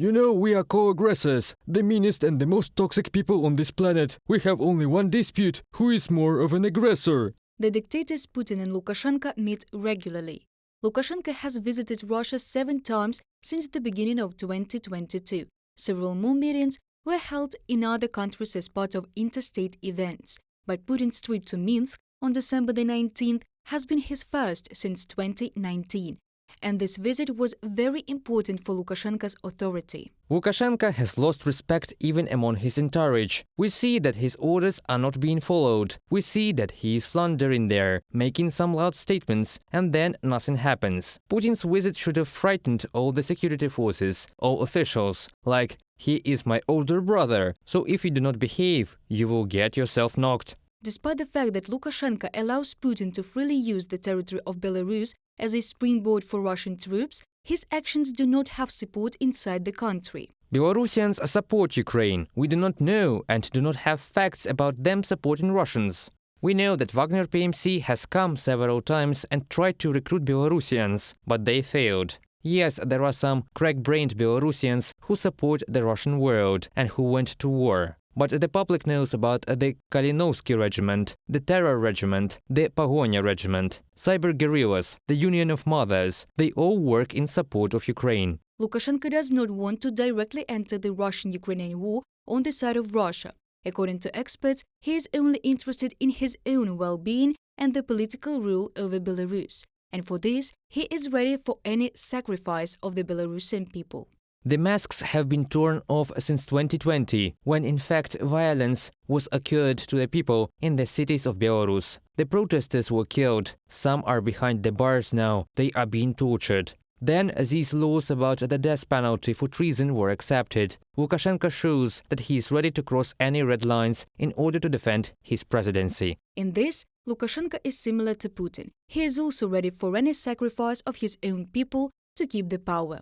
You know, we are coaggressors, the meanest and the most toxic people on this planet. We have only one dispute: who is more of an aggressor? The dictators Putin and Lukashenko meet regularly. Lukashenko has visited Russia 7 times since the beginning of 2022. Several more meetings were held in other countries as part of interstate events. But Putin's trip to Minsk on December the 19th has been his first since 2019. And this visit was very important for Lukashenko's authority. Lukashenko has lost respect even among his entourage. We see that his orders are not being followed. We see that he is floundering there, making some loud statements, and then nothing happens. Putin's visit should have frightened all the security forces, all officials, like, he is my older brother, so if you do not behave, you will get yourself knocked. Despite the fact that Lukashenko allows Putin to freely use the territory of Belarus as a springboard for Russian troops, his actions do not have support inside the country. Belarusians support Ukraine. We do not know and do not have facts about them supporting Russians. We know that Wagner PMC has come several times and tried to recruit Belarusians, but they failed. Yes, there are some crack-brained Belarusians who support the Russian world and who went to war. But the public knows about the Kalinovsky Regiment, the Terror Regiment, the Pagonia Regiment, cyber guerrillas, the Union of Mothers. They all work in support of Ukraine. Lukashenko does not want to directly enter the Russian-Ukrainian war on the side of Russia. According to experts, he is only interested in his own well-being and the political rule over Belarus. And for this, he is ready for any sacrifice of the Belarusian people. The masks have been torn off since 2020, when in fact violence was occurred to the people in the cities of Belarus. The protesters were killed. Some are behind the bars now. They are being tortured. Then these laws about the death penalty for treason were accepted. Lukashenko shows that he is ready to cross any red lines in order to defend his presidency. In this, Lukashenko is similar to Putin. He is also ready for any sacrifice of his own people to keep the power.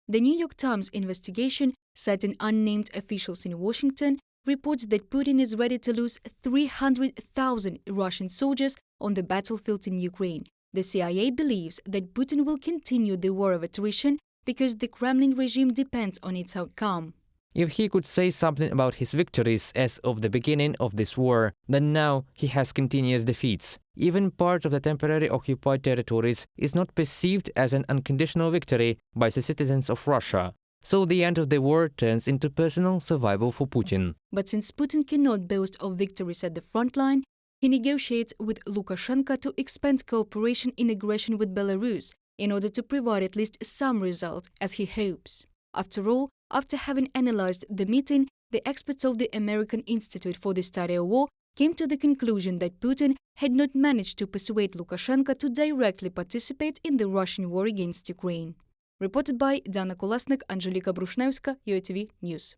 The New York Times investigation, citing unnamed officials in Washington, reports that Putin is ready to lose 300,000 Russian soldiers on the battlefield in Ukraine. The CIA believes that Putin will continue the war of attrition because the Kremlin regime depends on its outcome. If he could say something about his victories as of the beginning of this war, then now he has continuous defeats. Even part of the temporarily occupied territories is not perceived as an unconditional victory by the citizens of Russia. So the end of the war turns into personal survival for Putin. But since Putin cannot boast of victories at the front line, he negotiates with Lukashenko to expand cooperation in aggression with Belarus in order to provide at least some result, as he hopes. After all, after having analyzed the meeting, the experts of the American Institute for the Study of War came to the conclusion that Putin had not managed to persuade Lukashenko to directly participate in the Russian war against Ukraine. Reported by Dana Kolasnik, Angelika Brushnevska, UATV News.